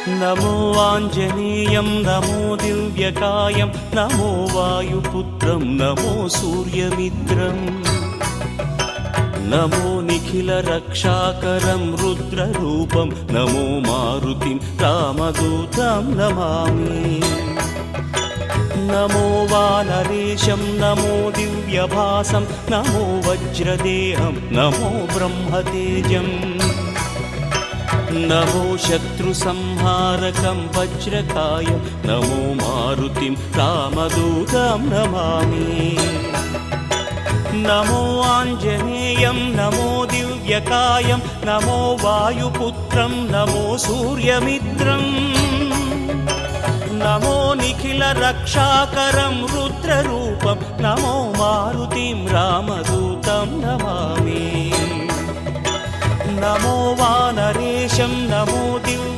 नमो आञ्जनेयं नमो दिव्यकायं नमो वायुपुत्रं नमो सूर्यमित्रम् नमो निखिलरक्षाकरं रुद्ररूपं नमो मारुतिं रामदूतं Namami नमो वानरेशं नमो दिव्यभासं नमो वज्रदेहं नमो ब्रह्मतेजम् नमो शत्रुसंहारकं वज्रकायं नमो मारुतिं रामदूतं Namami नमो आञ्जनेयं नमो दिव्यकायं नमो वायुपुत्रं नमो सूर्यमित्रम् नमो निखिलरक्षाकरं रुद्ररूपं नमो मारुतिं रामदूतं Namami नमो वानरेशं नमो Divya